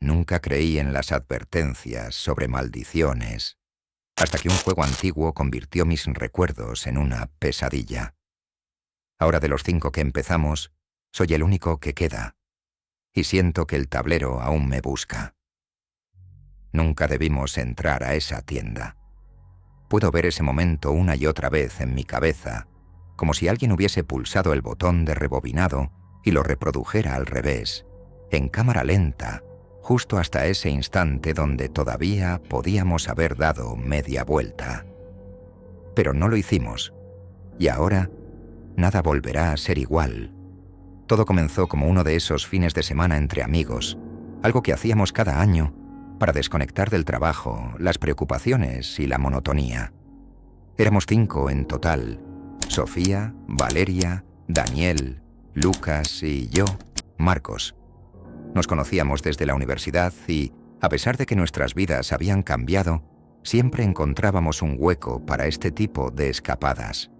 Nunca creí en las advertencias sobre maldiciones, hasta que un juego antiguo convirtió mis recuerdos en una pesadilla. Ahora de los 5 que empezamos, soy el único que queda, y siento que el tablero aún me busca. Nunca debimos entrar a esa tienda. Puedo ver ese momento una y otra vez en mi cabeza, como si alguien hubiese pulsado el botón de rebobinado y lo reprodujera al revés, en cámara lenta, justo hasta ese instante donde todavía podíamos haber dado media vuelta. Pero no lo hicimos, y ahora nada volverá a ser igual. Todo comenzó como uno de esos fines de semana entre amigos, algo que hacíamos cada año para desconectar del trabajo, las preocupaciones y la monotonía. Éramos 5 en total: Sofía, Valeria, Daniel, Lucas y yo, Marcos. Nos conocíamos desde la universidad y, a pesar de que nuestras vidas habían cambiado, siempre encontrábamos un hueco para este tipo de escapadas.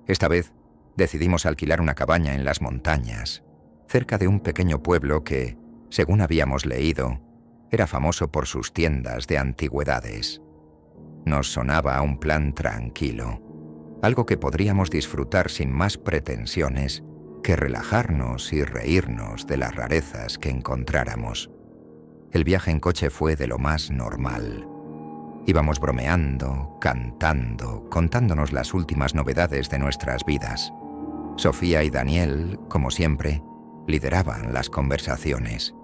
Esta vez, decidimos alquilar una cabaña en las montañas, cerca de un pequeño pueblo que, según habíamos leído, era famoso por sus tiendas de antigüedades. Nos sonaba un plan tranquilo, algo que podríamos disfrutar sin más pretensiones que relajarnos y reírnos de las rarezas que encontráramos. El viaje en coche fue de lo más normal. Íbamos bromeando, cantando, contándonos las últimas novedades de nuestras vidas. Sofía y Daniel, como siempre, lideraban las conversaciones.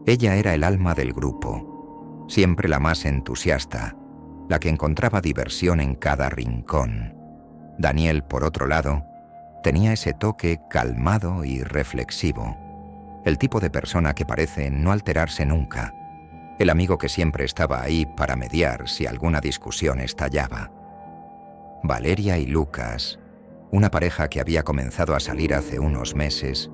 Ella era el alma del grupo, siempre la más entusiasta, la que encontraba diversión en cada rincón. Daniel, por otro lado, tenía ese toque calmado y reflexivo, el tipo de persona que parece no alterarse nunca, el amigo que siempre estaba ahí para mediar si alguna discusión estallaba. Valeria y Lucas, una pareja que había comenzado a salir hace unos meses,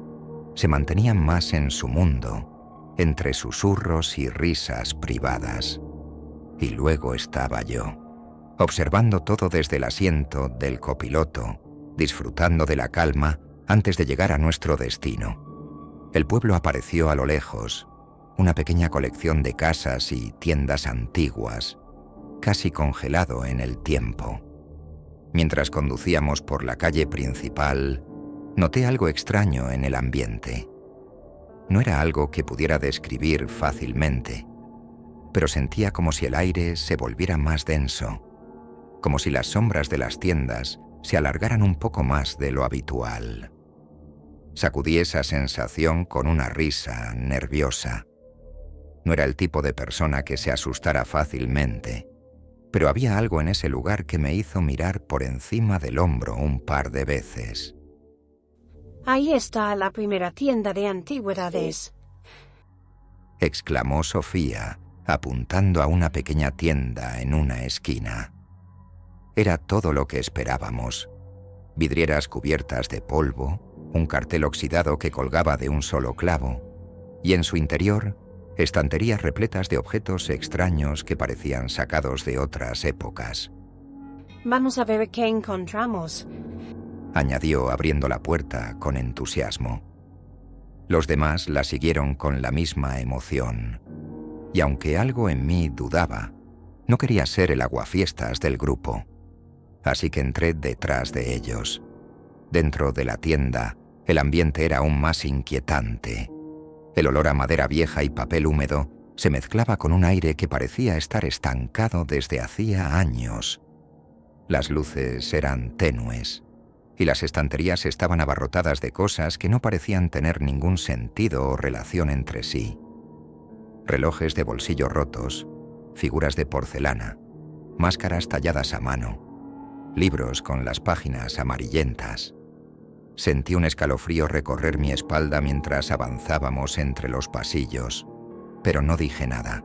se mantenían más en su mundo, entre susurros y risas privadas. Y luego estaba yo, observando todo desde el asiento del copiloto, disfrutando de la calma antes de llegar a nuestro destino. El pueblo apareció a lo lejos, una pequeña colección de casas y tiendas antiguas, casi congelado en el tiempo. Mientras conducíamos por la calle principal, noté algo extraño en el ambiente. No era algo que pudiera describir fácilmente, pero sentía como si el aire se volviera más denso, como si las sombras de las tiendas se alargaran un poco más de lo habitual. Sacudí esa sensación con una risa nerviosa. No era el tipo de persona que se asustara fácilmente, pero había algo en ese lugar que me hizo mirar por encima del hombro un par de veces. Ahí está la primera tienda de antigüedades, exclamó Sofía, apuntando a una pequeña tienda en una esquina. Era todo lo que esperábamos: vidrieras cubiertas de polvo, un cartel oxidado que colgaba de un solo clavo, y en su interior, estanterías repletas de objetos extraños que parecían sacados de otras épocas. Vamos a ver qué encontramos, añadió abriendo la puerta con entusiasmo. Los demás la siguieron con la misma emoción, y aunque algo en mí dudaba, no quería ser el aguafiestas del grupo. Así que entré detrás de ellos. Dentro de la tienda, el ambiente era aún más inquietante. El olor a madera vieja y papel húmedo se mezclaba con un aire que parecía estar estancado desde hacía años. Las luces eran tenues, y las estanterías estaban abarrotadas de cosas que no parecían tener ningún sentido o relación entre sí. Relojes de bolsillo rotos, figuras de porcelana, máscaras talladas a mano, libros con las páginas amarillentas. Sentí un escalofrío recorrer mi espalda mientras avanzábamos entre los pasillos, pero no dije nada.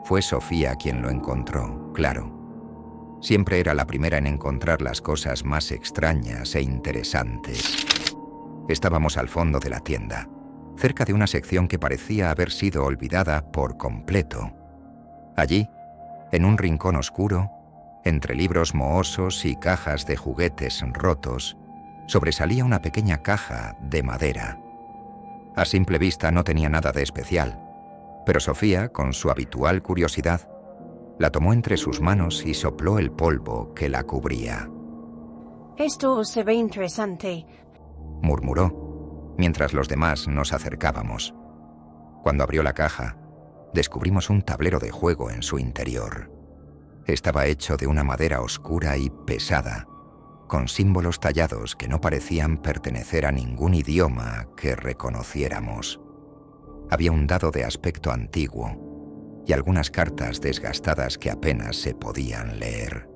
Fue Sofía quien lo encontró, claro. Siempre era la primera en encontrar las cosas más extrañas e interesantes. Estábamos al fondo de la tienda, cerca de una sección que parecía haber sido olvidada por completo. Allí, en un rincón oscuro, entre libros mohosos y cajas de juguetes rotos, sobresalía una pequeña caja de madera. A simple vista no tenía nada de especial, Pero Sofía, con su habitual curiosidad, la tomó entre sus manos y sopló el polvo que la cubría. Esto se ve interesante. Murmuró, mientras los demás nos acercábamos. Cuando abrió la caja, descubrimos un tablero de juego en su interior. Estaba hecho de una madera oscura y pesada, con símbolos tallados que no parecían pertenecer a ningún idioma que reconociéramos. Había un dado de aspecto antiguo y algunas cartas desgastadas que apenas se podían leer.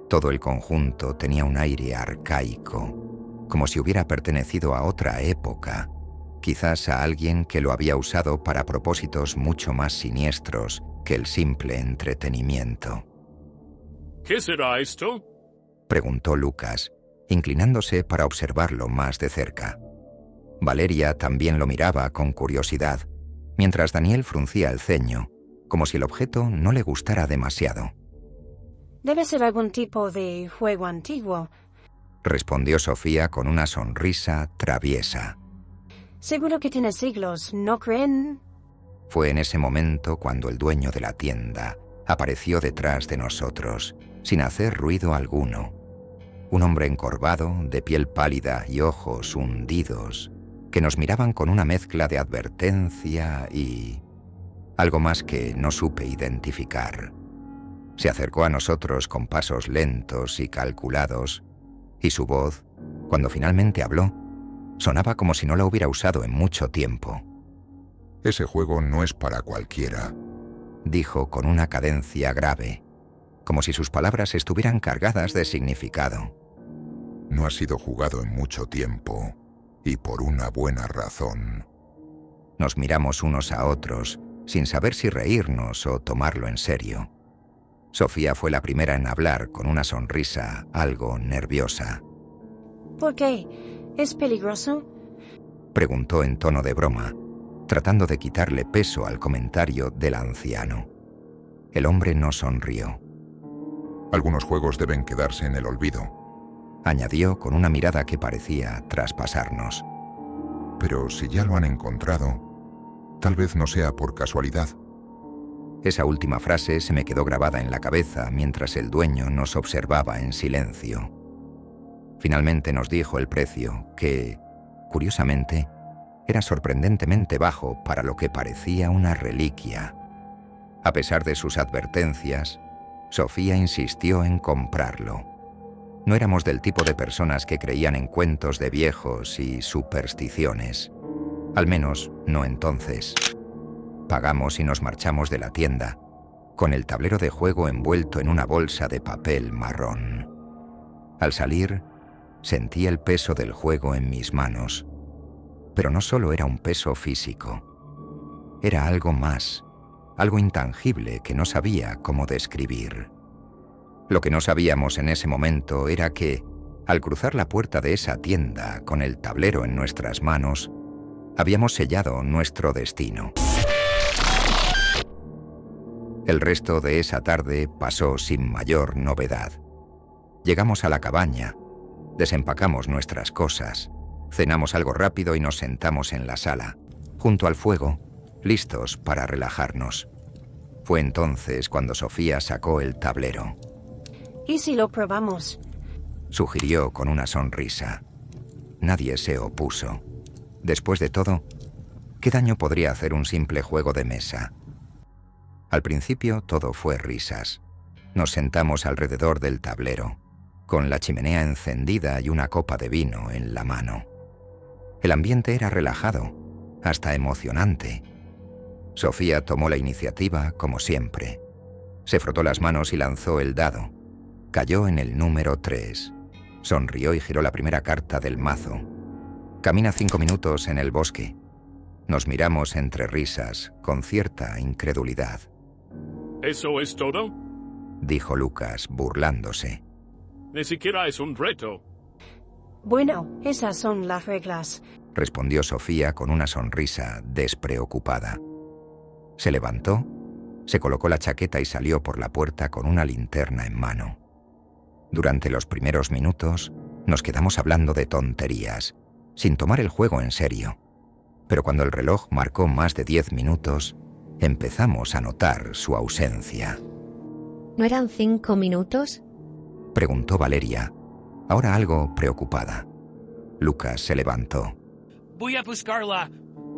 Todo el conjunto tenía un aire arcaico, como si hubiera pertenecido a otra época, quizás a alguien que lo había usado para propósitos mucho más siniestros que el simple entretenimiento. ¿Qué será esto? Preguntó Lucas, inclinándose para observarlo más de cerca. Valeria también lo miraba con curiosidad, mientras Daniel fruncía el ceño, como si el objeto no le gustara demasiado. Debe ser algún tipo de juego antiguo. Respondió Sofía con una sonrisa traviesa. Seguro que tiene siglos, ¿no creen? Fue en ese momento cuando el dueño de la tienda apareció detrás de nosotros, sin hacer ruido alguno. Un hombre encorvado, de piel pálida y ojos hundidos, que nos miraban con una mezcla de advertencia y algo más que no supe identificar. Se acercó a nosotros con pasos lentos y calculados, y su voz, cuando finalmente habló, sonaba como si no la hubiera usado en mucho tiempo. Ese juego no es para cualquiera, dijo con una cadencia grave, como si sus palabras estuvieran cargadas de significado. No ha sido jugado en mucho tiempo, y por una buena razón. Nos miramos unos a otros, sin saber si reírnos o tomarlo en serio. Sofía fue la primera en hablar con una sonrisa algo nerviosa. ¿Por qué? ¿Es peligroso? Preguntó en tono de broma, tratando de quitarle peso al comentario del anciano. El hombre no sonrió. Algunos juegos deben quedarse en el olvido, añadió con una mirada que parecía traspasarnos. pero si ya lo han encontrado, tal vez no sea por casualidad. Esa última frase se me quedó grabada en la cabeza mientras el dueño nos observaba en silencio. Finalmente nos dijo el precio, que, curiosamente, era sorprendentemente bajo para lo que parecía una reliquia. A pesar de sus advertencias, Sofía insistió en comprarlo. No éramos del tipo de personas que creían en cuentos de viejos y supersticiones. Al menos, no entonces. Pagamos y nos marchamos de la tienda, con el tablero de juego envuelto en una bolsa de papel marrón. Al salir, sentí el peso del juego en mis manos. Pero no solo era un peso físico. Era algo más, algo intangible que no sabía cómo describir. Lo que no sabíamos en ese momento era que, al cruzar la puerta de esa tienda con el tablero en nuestras manos, habíamos sellado nuestro destino. El resto de esa tarde pasó sin mayor novedad. Llegamos a la cabaña, desempacamos nuestras cosas, cenamos algo rápido y nos sentamos en la sala, junto al fuego, listos para relajarnos. Fue entonces cuando Sofía sacó el tablero. ¿Y si lo probamos? Sugirió con una sonrisa. Nadie se opuso. Después de todo, ¿qué daño podría hacer un simple juego de mesa? Al principio todo fue risas. Nos sentamos alrededor del tablero, con la chimenea encendida y una copa de vino en la mano. El ambiente era relajado, hasta emocionante. Sofía tomó la iniciativa como siempre. Se frotó las manos y lanzó el dado. Cayó en el número 3. Sonrió y giró la primera carta del mazo. Camina 5 minutos en el bosque. Nos miramos entre risas, con cierta incredulidad. ¿Eso es todo? Dijo Lucas, burlándose. Ni siquiera es un reto. Bueno, esas son las reglas. Respondió Sofía con una sonrisa despreocupada. Se levantó, se colocó la chaqueta y salió por la puerta con una linterna en mano. Durante los primeros minutos nos quedamos hablando de tonterías, sin tomar el juego en serio. Pero cuando el reloj marcó más de 10 minutos, Empezamos a notar su ausencia. ¿No eran 5 minutos? Preguntó Valeria, ahora algo preocupada. Lucas se levantó. Voy a buscarla.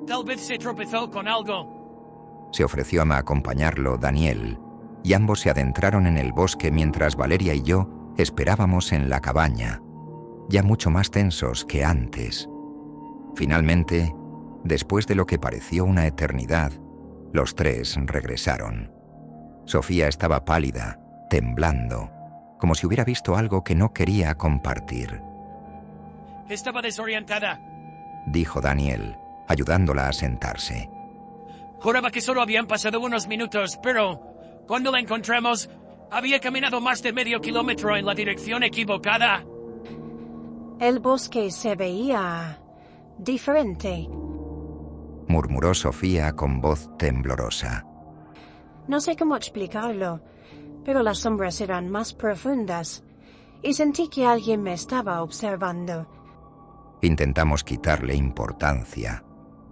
Tal vez se tropezó con algo. Se ofreció a acompañarlo Daniel, y ambos se adentraron en el bosque mientras Valeria y yo esperábamos en la cabaña, ya mucho más tensos que antes. Finalmente, después de lo que pareció una eternidad, los tres regresaron. Sofía estaba pálida, temblando, como si hubiera visto algo que no quería compartir. Estaba desorientada. Dijo Daniel, ayudándola a sentarse. Juraba que solo habían pasado unos minutos, pero cuando la encontramos, había caminado más de medio kilómetro en la dirección equivocada. El bosque se veía diferente. Murmuró Sofía con voz temblorosa. No sé cómo explicarlo, pero las sombras eran más profundas y sentí que alguien me estaba observando. Intentamos quitarle importancia.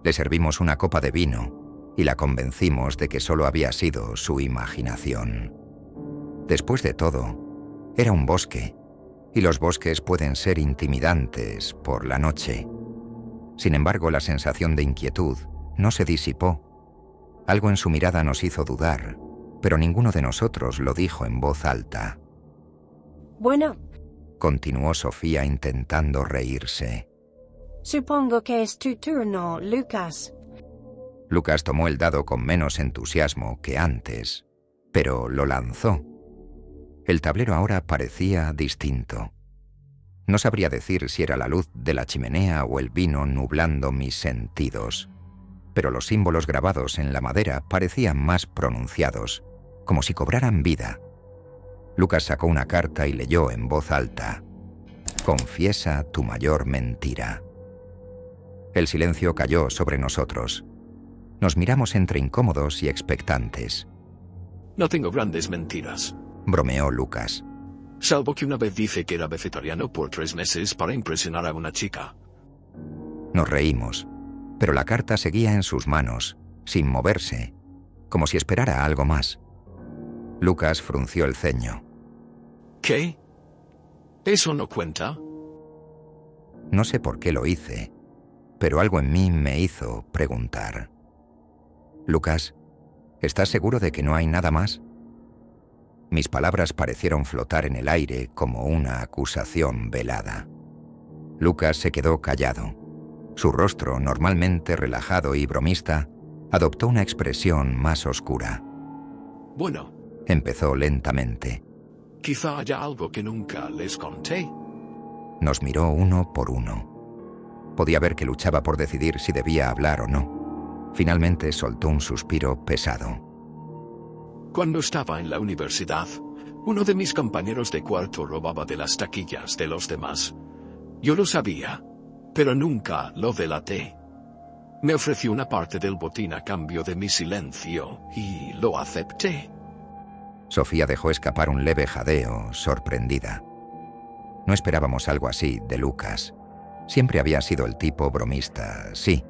Le servimos una copa de vino y la convencimos de que solo había sido su imaginación. Después de todo, era un bosque, y los bosques pueden ser intimidantes por la noche. Sin embargo, la sensación de inquietud no se disipó. Algo en su mirada nos hizo dudar, pero ninguno de nosotros lo dijo en voz alta. Bueno, Continuó Sofía intentando reírse. supongo que es tu turno, Lucas. Lucas tomó el dado con menos entusiasmo que antes, pero lo lanzó. El tablero ahora parecía distinto. No sabría decir si era la luz de la chimenea o el vino nublando mis sentidos, pero los símbolos grabados en la madera parecían más pronunciados, como si cobraran vida. Lucas sacó una carta y leyó en voz alta: «Confiesa tu mayor mentira». El silencio cayó sobre nosotros. Nos miramos entre incómodos y expectantes. No tengo grandes mentiras. Bromeó Lucas. Salvo que una vez dije que era vegetariano por 3 meses para impresionar a una chica. Nos reímos, pero la carta seguía en sus manos, sin moverse, como si esperara algo más. Lucas frunció el ceño. ¿Qué? ¿Eso no cuenta? No sé por qué lo hice, pero algo en mí me hizo preguntar. Lucas, ¿estás seguro de que no hay nada más? Mis palabras parecieron flotar en el aire como una acusación velada. Lucas se quedó callado. Su rostro, normalmente relajado y bromista, adoptó una expresión más oscura. Bueno, Empezó lentamente. quizá haya algo que nunca les conté. Nos miró uno por uno. Podía ver que luchaba por decidir si debía hablar o no. Finalmente soltó un suspiro pesado. Cuando estaba en la universidad, uno de mis compañeros de cuarto robaba de las taquillas de los demás. Yo lo sabía, pero nunca lo delaté. Me ofreció una parte del botín a cambio de mi silencio, y lo acepté. Sofía dejó escapar un leve jadeo, sorprendida. No esperábamos algo así de Lucas. Siempre había sido el tipo bromista, sí,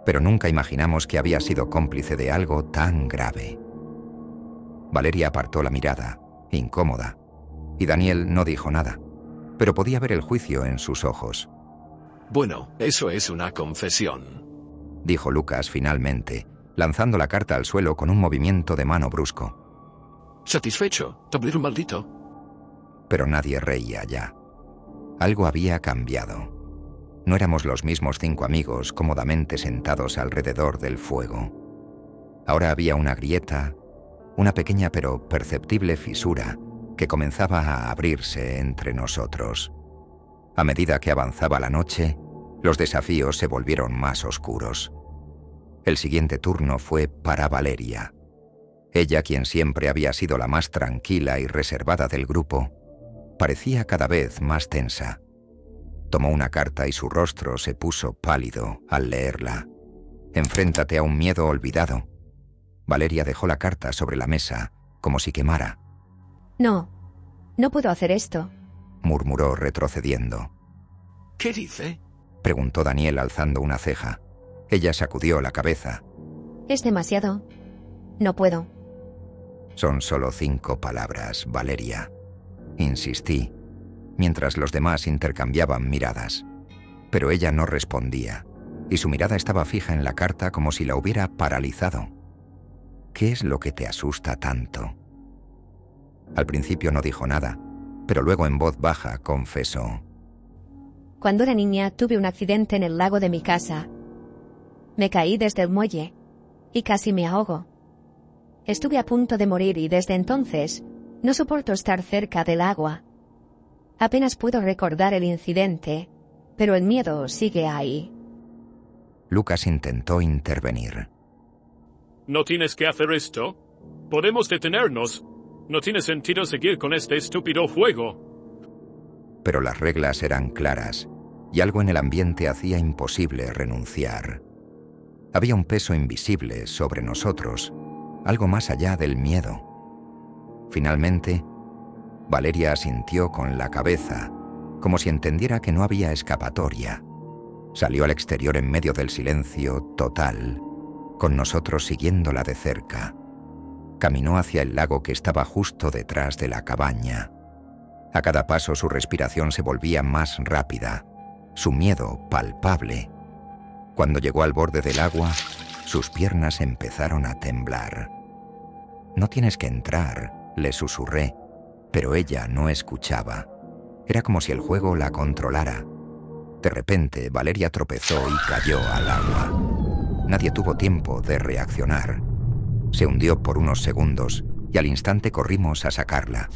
pero nunca imaginamos que había sido cómplice de algo tan grave. Valeria apartó la mirada, incómoda, y Daniel no dijo nada, pero podía ver el juicio en sus ojos. Bueno, eso es una confesión. Dijo Lucas finalmente, lanzando la carta al suelo con un movimiento de mano brusco. ¿Satisfecho, tablero maldito? Pero nadie reía ya. Algo había cambiado. No éramos los mismos 5 amigos cómodamente sentados alrededor del fuego. Ahora había una grieta, una pequeña pero perceptible fisura que comenzaba a abrirse entre nosotros. A medida que avanzaba la noche, los desafíos se volvieron más oscuros. El siguiente turno fue para Valeria. Ella, quien siempre había sido la más tranquila y reservada del grupo, parecía cada vez más tensa. Tomó una carta y su rostro se puso pálido al leerla. «Enfréntate a un miedo olvidado». Valeria dejó la carta sobre la mesa, como si quemara. No puedo hacer esto. Murmuró retrocediendo. ¿Qué dice? Preguntó Daniel alzando una ceja. Ella sacudió la cabeza. Es demasiado. No puedo. Son solo 5 palabras, Valeria. Insistí, mientras los demás intercambiaban miradas. Pero ella no respondía, y su mirada estaba fija en la carta como si la hubiera paralizado. ¿Qué es lo que te asusta tanto? Al principio no dijo nada, pero luego en voz baja confesó. Cuando era niña tuve un accidente en el lago de mi casa. Me caí desde el muelle y casi me ahogo. Estuve a punto de morir y desde entonces no soporto estar cerca del agua. Apenas puedo recordar el incidente, pero el miedo sigue ahí. Lucas intentó intervenir. No tienes que hacer esto. Podemos detenernos. No tiene sentido seguir con este estúpido juego. Pero las reglas eran claras, y algo en el ambiente hacía imposible renunciar. Había un peso invisible sobre nosotros, algo más allá del miedo. Finalmente, Valeria asintió con la cabeza, como si entendiera que no había escapatoria. Salió al exterior en medio del silencio total, con nosotros siguiéndola de cerca. Caminó hacia el lago que estaba justo detrás de la cabaña. A cada paso su respiración se volvía más rápida, su miedo palpable. Cuando llegó al borde del agua, sus piernas empezaron a temblar. «No tienes que entrar», le susurré, pero ella no escuchaba. Era como si el juego la controlara. De repente, Valeria tropezó y cayó al agua. Nadie tuvo tiempo de reaccionar. Se hundió por unos segundos y al instante corrimos a sacarla.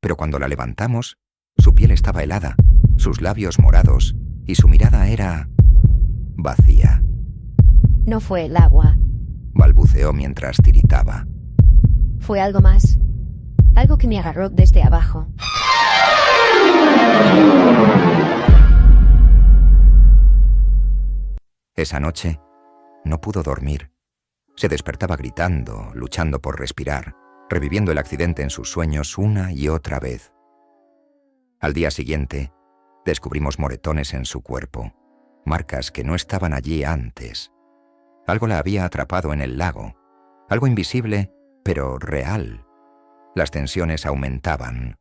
Pero cuando la levantamos, su piel estaba helada, sus labios morados y su mirada era vacía. No fue el agua. Balbuceó mientras tiritaba. Fue algo más. Algo que me agarró desde abajo. Esa noche no pudo dormir. Se despertaba gritando, luchando por respirar, reviviendo el accidente en sus sueños una y otra vez. Al día siguiente, descubrimos moretones en su cuerpo, marcas que no estaban allí antes. Algo la había atrapado en el lago, algo invisible, pero real. Las tensiones aumentaban.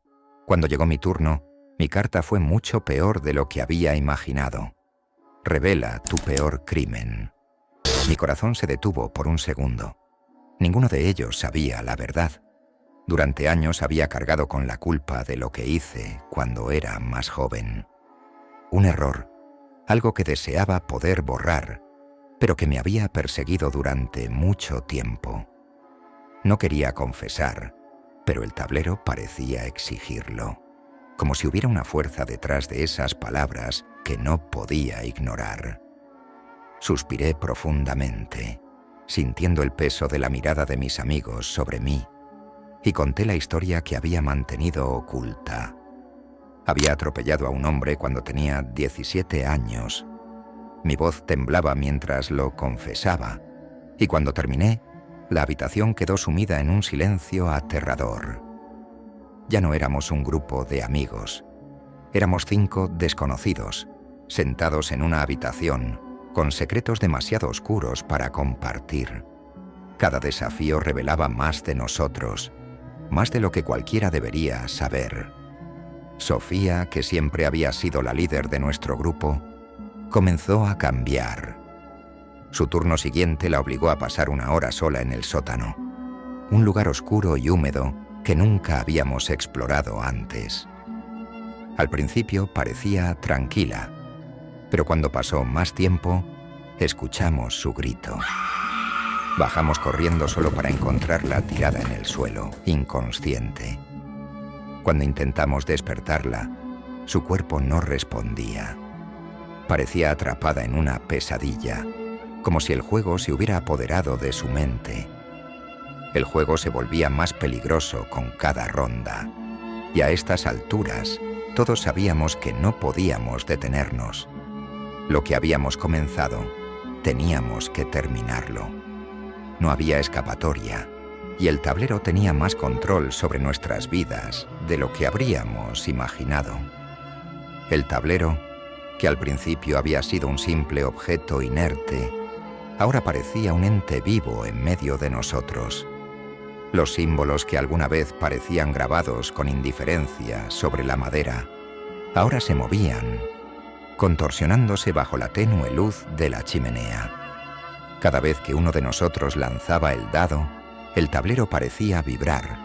Cuando llegó mi turno, mi carta fue mucho peor de lo que había imaginado. Revela tu peor crimen. Mi corazón se detuvo por un segundo. Ninguno de ellos sabía la verdad. Durante años había cargado con la culpa de lo que hice cuando era más joven. Un error, algo que deseaba poder borrar, pero que me había perseguido durante mucho tiempo. No quería confesar, pero el tablero parecía exigirlo, como si hubiera una fuerza detrás de esas palabras que no podía ignorar. Suspiré profundamente, sintiendo el peso de la mirada de mis amigos sobre mí, y conté la historia que había mantenido oculta. Había atropellado a un hombre cuando tenía 17 años. Mi voz temblaba mientras lo confesaba, y cuando terminé, la habitación quedó sumida en un silencio aterrador. Ya no éramos un grupo de amigos. Éramos 5 desconocidos, sentados en una habitación, con secretos demasiado oscuros para compartir. Cada desafío revelaba más de nosotros, más de lo que cualquiera debería saber. Sofía, que siempre había sido la líder de nuestro grupo, comenzó a cambiar. Su turno siguiente la obligó a pasar una hora sola en el sótano, un lugar oscuro y húmedo que nunca habíamos explorado antes. Al principio parecía tranquila, pero cuando pasó más tiempo, escuchamos su grito. Bajamos corriendo solo para encontrarla tirada en el suelo, inconsciente. Cuando intentamos despertarla, su cuerpo no respondía. Parecía atrapada en una pesadilla, como si el juego se hubiera apoderado de su mente. El juego se volvía más peligroso con cada ronda, y a estas alturas todos sabíamos que no podíamos detenernos. Lo que habíamos comenzado, teníamos que terminarlo. No había escapatoria, y el tablero tenía más control sobre nuestras vidas de lo que habríamos imaginado. El tablero, que al principio había sido un simple objeto inerte, ahora parecía un ente vivo en medio de nosotros, Los símbolos que alguna vez parecían grabados con indiferencia sobre la madera, ahora se movían, contorsionándose bajo la tenue luz de la chimenea. Cada vez que uno de nosotros lanzaba el dado, el tablero parecía vibrar,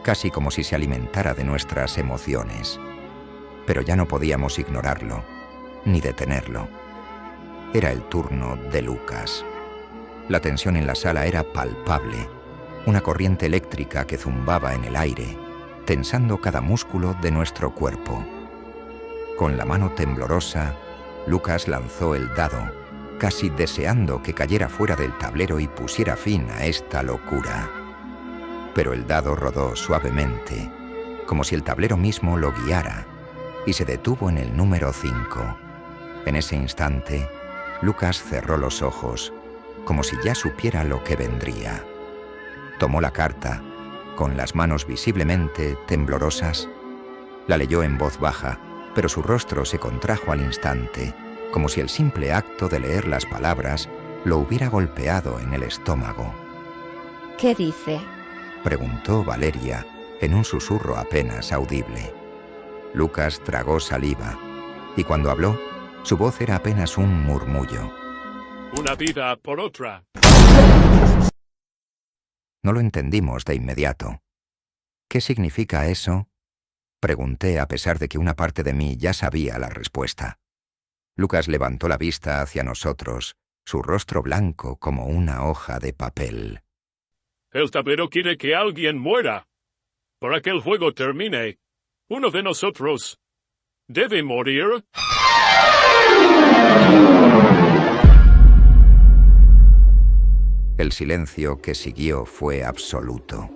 casi como si se alimentara de nuestras emociones. Pero ya no podíamos ignorarlo, ni detenerlo. Era el turno de Lucas. La tensión en la sala era palpable, una corriente eléctrica que zumbaba en el aire, tensando cada músculo de nuestro cuerpo. Con la mano temblorosa, Lucas lanzó el dado, casi deseando que cayera fuera del tablero y pusiera fin a esta locura. Pero el dado rodó suavemente, como si el tablero mismo lo guiara, y se detuvo en el número 5. En ese instante, Lucas cerró los ojos, como si ya supiera lo que vendría. Tomó la carta, con las manos visiblemente temblorosas, la leyó en voz baja, pero su rostro se contrajo al instante, como si el simple acto de leer las palabras lo hubiera golpeado en el estómago. ¿Qué dice? Preguntó Valeria, en un susurro apenas audible. Lucas tragó saliva, y cuando habló, su voz era apenas un murmullo. Una vida por otra. No lo entendimos de inmediato. ¿Qué significa eso? Pregunté a pesar de que una parte de mí ya sabía la respuesta. Lucas levantó la vista hacia nosotros, su rostro blanco como una hoja de papel. El tablero quiere que alguien muera. Para que el juego termine, uno de nosotros debe morir. El silencio que siguió fue absoluto,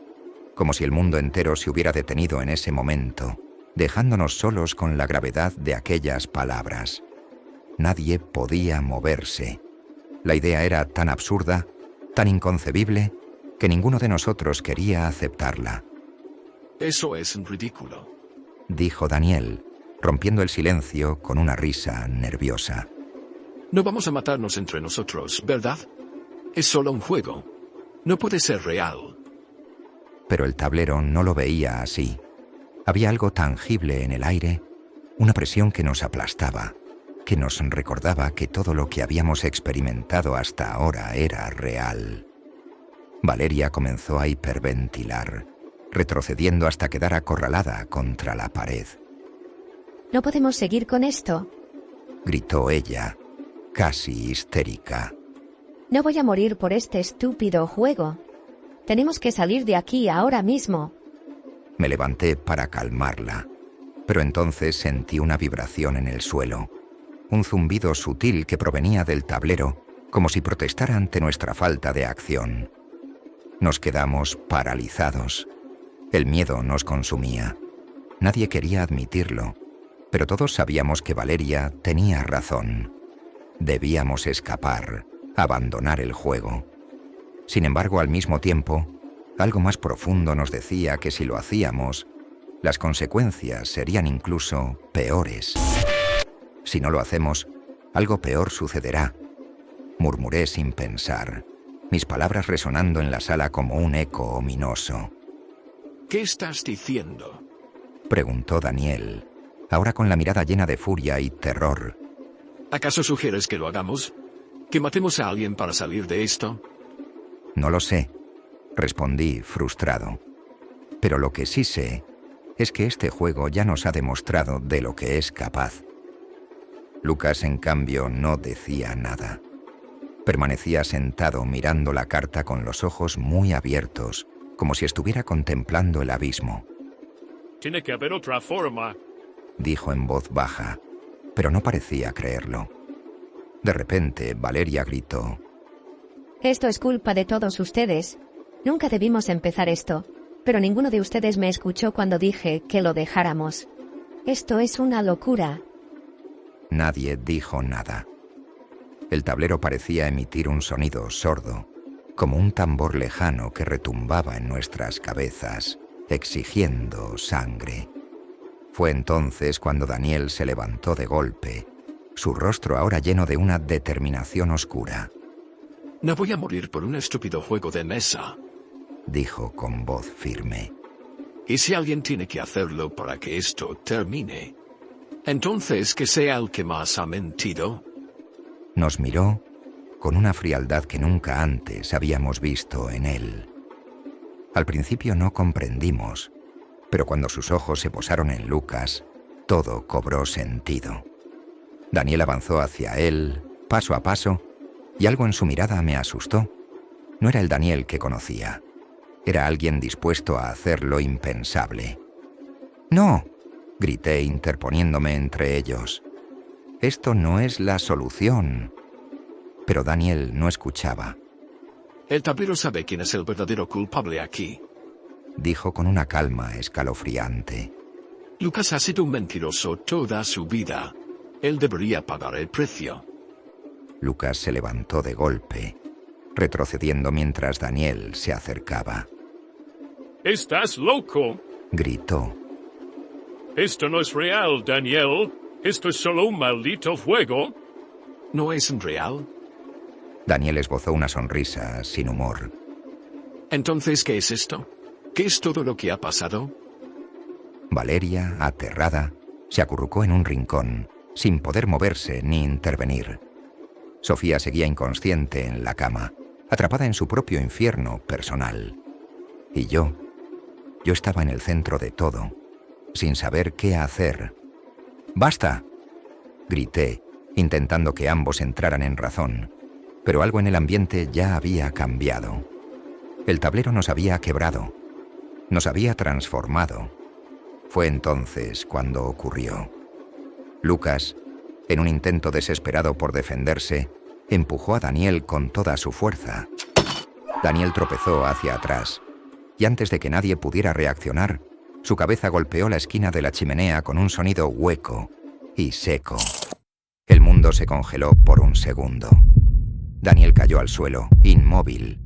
como si el mundo entero se hubiera detenido en ese momento, dejándonos solos con la gravedad de aquellas palabras. Nadie podía moverse. La idea era tan absurda, tan inconcebible, que ninguno de nosotros quería aceptarla. Eso es ridículo. Dijo Daniel, rompiendo el silencio con una risa nerviosa. No vamos a matarnos entre nosotros, ¿verdad? Es solo un juego. No puede ser real. Pero el tablero no lo veía así. Había algo tangible en el aire, una presión que nos aplastaba, que nos recordaba que todo lo que habíamos experimentado hasta ahora era real. Valeria comenzó a hiperventilar, retrocediendo hasta quedar acorralada contra la pared. ¿No podemos seguir con esto? Gritó ella, casi histérica. No voy a morir por este estúpido juego. Tenemos que salir de aquí ahora mismo. Me levanté para calmarla, pero entonces sentí una vibración en el suelo, un zumbido sutil que provenía del tablero, como si protestara ante nuestra falta de acción. Nos quedamos paralizados. El miedo nos consumía. Nadie quería admitirlo, pero todos sabíamos que Valeria tenía razón. Debíamos escapar, abandonar el juego. Sin embargo, al mismo tiempo, algo más profundo nos decía que si lo hacíamos, las consecuencias serían incluso peores. Si no lo hacemos, algo peor sucederá. Murmuré sin pensar, mis palabras resonando en la sala como un eco ominoso. ¿Qué estás diciendo? Preguntó Daniel, ahora con la mirada llena de furia y terror. ¿Acaso sugieres que lo hagamos? ¿Que matemos a alguien para salir de esto? No lo sé, respondí frustrado. Pero lo que sí sé es que este juego ya nos ha demostrado de lo que es capaz. Lucas, en cambio, no decía nada. Permanecía sentado mirando la carta con los ojos muy abiertos, como si estuviera contemplando el abismo. Tiene que haber otra forma. Dijo en voz baja, pero no parecía creerlo. De repente, Valeria gritó. Esto es culpa de todos ustedes. Nunca debimos empezar esto, pero ninguno de ustedes me escuchó cuando dije que lo dejáramos. Esto es una locura. Nadie dijo nada. El tablero parecía emitir un sonido sordo, como un tambor lejano que retumbaba en nuestras cabezas, exigiendo sangre. Fue entonces cuando Daniel se levantó de golpe, su rostro ahora lleno de una determinación oscura. No voy a morir por un estúpido juego de mesa. dijo con voz firme. Y si alguien tiene que hacerlo para que esto termine, entonces que sea el que más ha mentido. Nos miró con una frialdad que nunca antes habíamos visto en él. Al principio no comprendimos, pero cuando sus ojos se posaron en Lucas, todo cobró sentido. Daniel avanzó hacia él, paso a paso, y algo en su mirada me asustó. No era el Daniel que conocía. Era alguien dispuesto a hacer lo impensable. ¡No!, grité interponiéndome entre ellos. «Esto no es la solución». Pero Daniel no escuchaba. El tablero sabe quién es el verdadero culpable aquí, dijo con una calma escalofriante. Lucas ha sido un mentiroso toda su vida. Él debería pagar el precio. Lucas se levantó de golpe, retrocediendo mientras Daniel se acercaba. ¡Estás loco!, gritó. Esto no es real, Daniel. Esto es solo un maldito fuego. ¿No es real? Daniel esbozó una sonrisa sin humor. Entonces, ¿qué es esto? ¿Qué es todo lo que ha pasado? Valeria, aterrada, se acurrucó en un rincón, sin poder moverse ni intervenir. Sofía seguía inconsciente en la cama, atrapada en su propio infierno personal. Y yo estaba en el centro de todo, sin saber qué hacer. ¡Basta!, grité, intentando que ambos entraran en razón, pero algo en el ambiente ya había cambiado. El tablero nos había quebrado, nos había transformado. Fue entonces cuando ocurrió. Lucas, en un intento desesperado por defenderse, empujó a Daniel con toda su fuerza. Daniel tropezó hacia atrás, y antes de que nadie pudiera reaccionar, su cabeza golpeó la esquina de la chimenea con un sonido hueco y seco. El mundo se congeló por un segundo. Daniel cayó al suelo, inmóvil.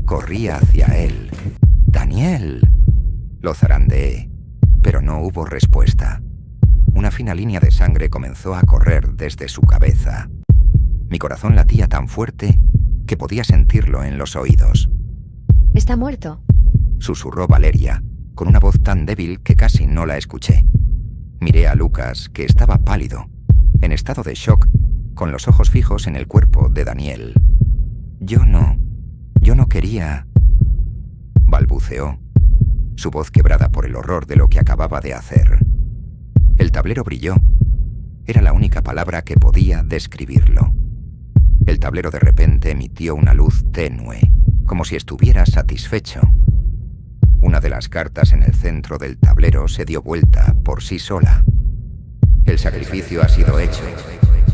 Corrí hacia él. ¡Daniel!, lo zarandeé, pero no hubo respuesta. Una fina línea de sangre comenzó a correr desde su cabeza. Mi corazón latía tan fuerte que podía sentirlo en los oídos. «Está muerto», susurró Valeria, con una voz tan débil que casi no la escuché. Miré a Lucas, que estaba pálido, en estado de shock, con los ojos fijos en el cuerpo de Daniel. Yo no quería... balbuceó, su voz quebrada por el horror de lo que acababa de hacer. El tablero brilló. Era la única palabra que podía describirlo. El tablero de repente emitió una luz tenue, como si estuviera satisfecho. Una de las cartas en el centro del tablero se dio vuelta por sí sola. El sacrificio ha sido hecho.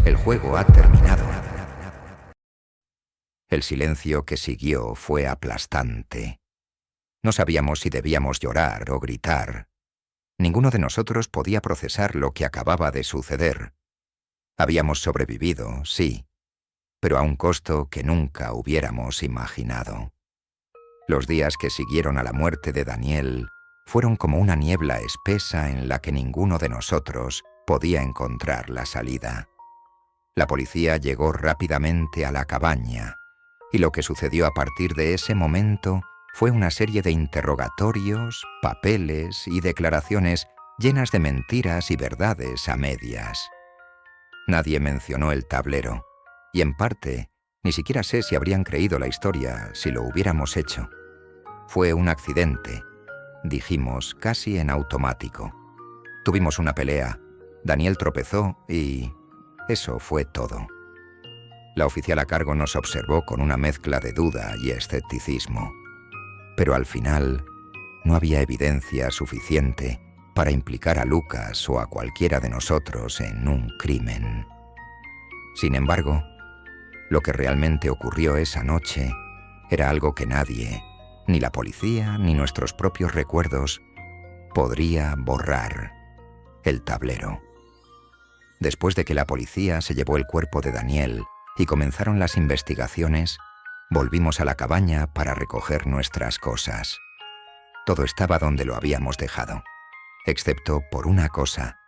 El juego ha terminado. El silencio que siguió fue aplastante. No sabíamos si debíamos llorar o gritar. Ninguno de nosotros podía procesar lo que acababa de suceder. Habíamos sobrevivido, sí, pero a un costo que nunca hubiéramos imaginado. Los días que siguieron a la muerte de Daniel fueron como una niebla espesa en la que ninguno de nosotros podía encontrar la salida. La policía llegó rápidamente a la cabaña, y lo que sucedió a partir de ese momento fue una serie de interrogatorios, papeles y declaraciones llenas de mentiras y verdades a medias. Nadie mencionó el tablero, y en parte, ni siquiera sé si habrían creído la historia si lo hubiéramos hecho. Fue un accidente, dijimos casi en automático. Tuvimos una pelea, Daniel tropezó y... eso fue todo. La oficial a cargo nos observó con una mezcla de duda y escepticismo. Pero al final, no había evidencia suficiente para implicar a Lucas o a cualquiera de nosotros en un crimen. Sin embargo, lo que realmente ocurrió esa noche era algo que nadie, ni la policía ni nuestros propios recuerdos, podría borrar: el tablero. Después de que la policía se llevó el cuerpo de Daniel y comenzaron las investigaciones, volvimos a la cabaña para recoger nuestras cosas. Todo estaba donde lo habíamos dejado, excepto por una cosa.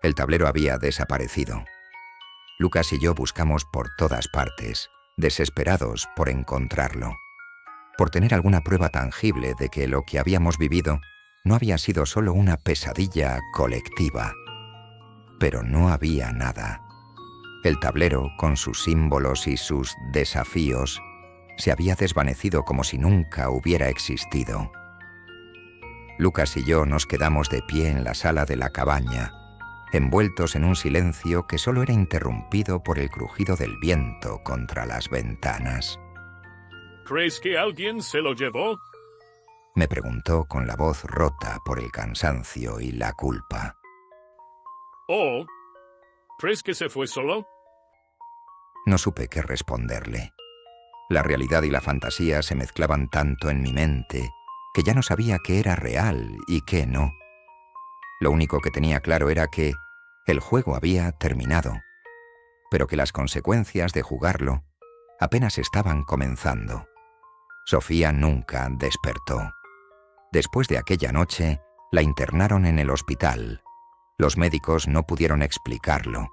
El tablero había desaparecido. Lucas y yo buscamos por todas partes, desesperados por encontrarlo. por tener alguna prueba tangible de que lo que habíamos vivido no había sido solo una pesadilla colectiva. Pero no había nada. El tablero, con sus símbolos y sus desafíos, se había desvanecido como si nunca hubiera existido. Lucas y yo nos quedamos de pie en la sala de la cabaña, envueltos en un silencio que solo era interrumpido por el crujido del viento contra las ventanas. ¿Crees que alguien se lo llevó? Me preguntó con la voz rota por el cansancio y la culpa. ¿O crees que se fue solo? No supe qué responderle. La realidad y la fantasía se mezclaban tanto en mi mente que ya no sabía qué era real y qué no. Lo único que tenía claro era que el juego había terminado, pero que las consecuencias de jugarlo apenas estaban comenzando. Sofía nunca despertó. Después de aquella noche, la internaron en el hospital. Los médicos no pudieron explicarlo.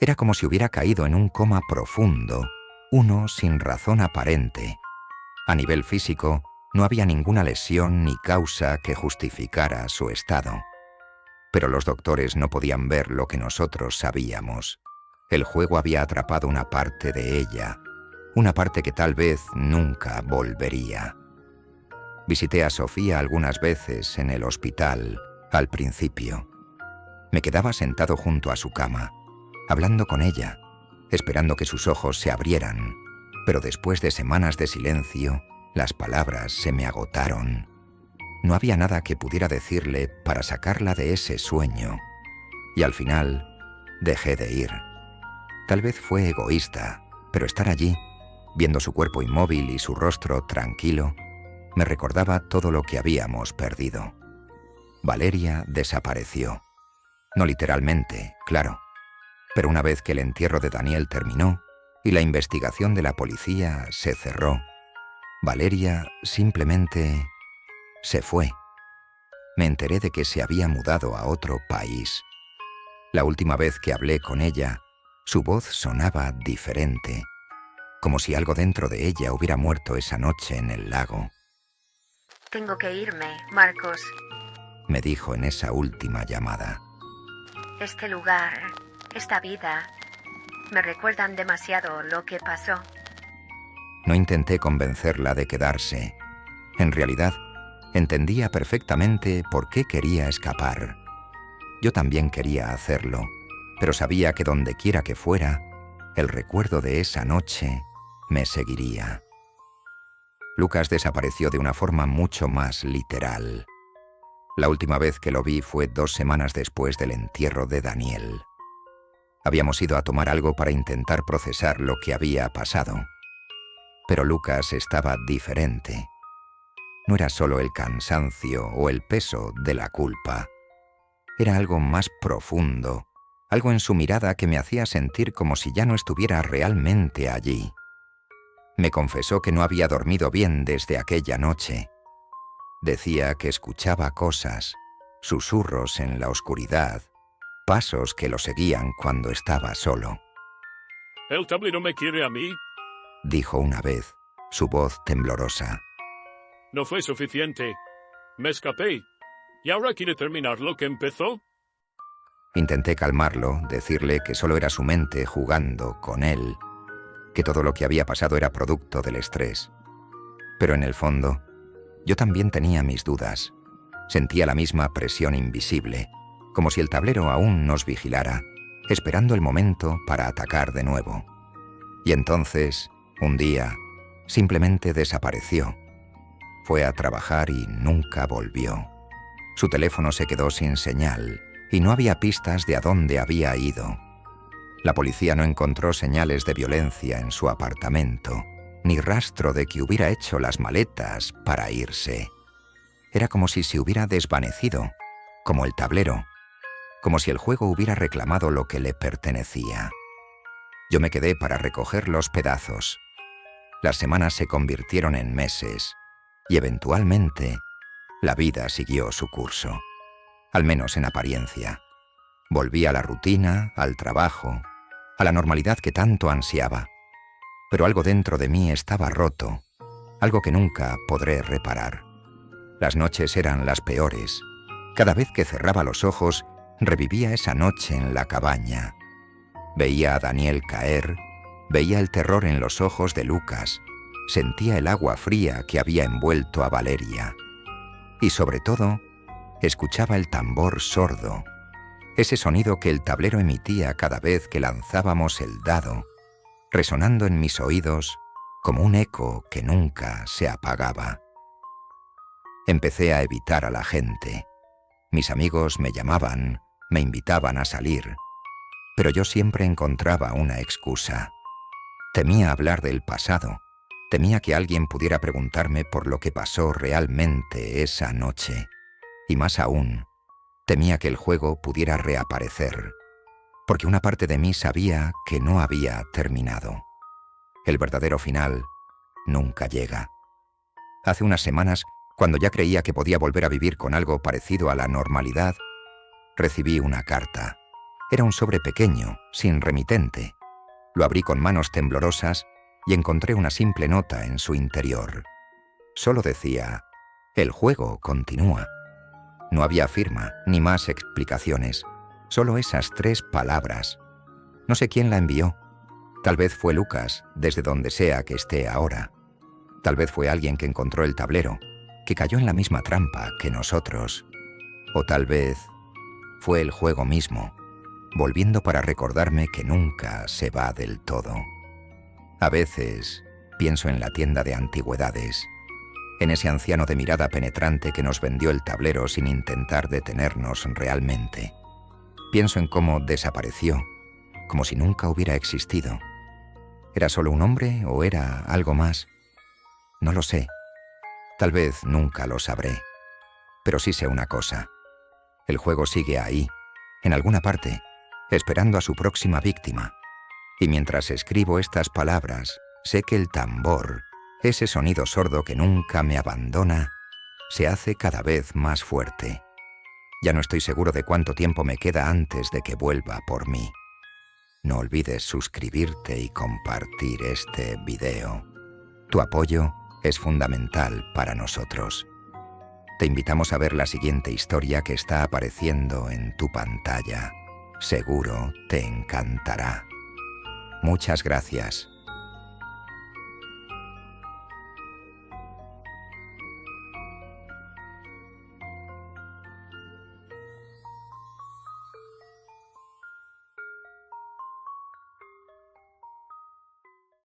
Era como si hubiera caído en un coma profundo, uno sin razón aparente. A nivel físico, no había ninguna lesión ni causa que justificara su estado. Pero los doctores no podían ver lo que nosotros sabíamos. El juego había atrapado una parte de ella, una parte que tal vez nunca volvería. Visité a Sofía algunas veces en el hospital, al principio. Me quedaba sentado junto a su cama, hablando con ella, esperando que sus ojos se abrieran, pero después de semanas de silencio, las palabras se me agotaron. No había nada que pudiera decirle para sacarla de ese sueño, y al final dejé de ir. Tal vez fue egoísta, pero estar allí, viendo su cuerpo inmóvil y su rostro tranquilo, me recordaba todo lo que habíamos perdido. Valeria desapareció. No literalmente, claro, pero una vez que el entierro de Daniel terminó y la investigación de la policía se cerró, Valeria simplemente se fue. Me enteré de que se había mudado a otro país. La última vez que hablé con ella, su voz sonaba diferente, como si algo dentro de ella hubiera muerto esa noche en el lago. Tengo que irme, Marcos. Me dijo en esa última llamada. Este lugar, esta vida, me recuerdan demasiado lo que pasó. No intenté convencerla de quedarse. En realidad, entendía perfectamente por qué quería escapar. Yo también quería hacerlo, pero sabía que donde quiera que fuera, el recuerdo de esa noche me seguiría. Lucas desapareció de una forma mucho más literal. La última vez que lo vi fue 2 semanas después del entierro de Daniel. Habíamos ido a tomar algo para intentar procesar lo que había pasado. Pero Lucas estaba diferente. No era solo el cansancio o el peso de la culpa. Era algo más profundo, algo en su mirada que me hacía sentir como si ya no estuviera realmente allí. Me confesó que no había dormido bien desde aquella noche. Decía que escuchaba cosas, susurros en la oscuridad, pasos que lo seguían cuando estaba solo. ¿El tablero me quiere a mí? Dijo una vez, su voz temblorosa. No fue suficiente. Me escapé. ¿Y ahora quiere terminar lo que empezó? Intenté calmarlo, decirle que solo era su mente jugando con él, que todo lo que había pasado era producto del estrés. Pero en el fondo, yo también tenía mis dudas. Sentía la misma presión invisible, como si el tablero aún nos vigilara, esperando el momento para atacar de nuevo. Y entonces, un día, simplemente desapareció. Fue a trabajar y nunca volvió. Su teléfono se quedó sin señal y no había pistas de a dónde había ido. La policía no encontró señales de violencia en su apartamento, ni rastro de que hubiera hecho las maletas para irse. Era como si se hubiera desvanecido, como el tablero, como si el juego hubiera reclamado lo que le pertenecía. Yo me quedé para recoger los pedazos. Las semanas se convirtieron en meses, y eventualmente la vida siguió su curso, al menos en apariencia. Volví a la rutina, al trabajo, a la normalidad que tanto ansiaba. Pero algo dentro de mí estaba roto. algo que nunca podré reparar. Las noches eran las peores. Cada vez que cerraba los ojos, revivía esa noche en la cabaña. Veía a Daniel caer, veía el terror en los ojos de Lucas, sentía el agua fría que había envuelto a Valeria. Y sobre todo, escuchaba el tambor sordo, ese sonido que el tablero emitía cada vez que lanzábamos el dado, resonando en mis oídos como un eco que nunca se apagaba. Empecé a evitar a la gente. Mis amigos me llamaban, me invitaban a salir, pero yo siempre encontraba una excusa. Temía hablar del pasado, temía que alguien pudiera preguntarme por lo que pasó realmente esa noche, y más aún, temía que el juego pudiera reaparecer, porque una parte de mí sabía que no había terminado. El verdadero final nunca llega. Hace unas semanas, cuando ya creía que podía volver a vivir con algo parecido a la normalidad, recibí una carta. Era un sobre pequeño, sin remitente. Lo abrí con manos temblorosas y encontré una simple nota en su interior. Solo decía: «El juego continúa». No había firma, ni más explicaciones. Solo esas 3 palabras. No sé quién la envió. Tal vez fue Lucas, desde donde sea que esté ahora. Tal vez fue alguien que encontró el tablero, que cayó en la misma trampa que nosotros. O tal vez fue el juego mismo, volviendo para recordarme que nunca se va del todo. A veces pienso en la tienda de antigüedades, en ese anciano de mirada penetrante que nos vendió el tablero sin intentar detenernos realmente. Pienso en cómo desapareció, como si nunca hubiera existido. ¿Era solo un hombre o era algo más? No lo sé. Tal vez nunca lo sabré. Pero sí sé una cosa. El juego sigue ahí, en alguna parte, esperando a su próxima víctima. Y mientras escribo estas palabras, sé que el tambor, ese sonido sordo que nunca me abandona, se hace cada vez más fuerte. Ya no estoy seguro de cuánto tiempo me queda antes de que vuelva por mí. No olvides suscribirte y compartir este video. Tu apoyo es fundamental para nosotros. Te invitamos a ver la siguiente historia que está apareciendo en tu pantalla. Seguro te encantará. Muchas gracias.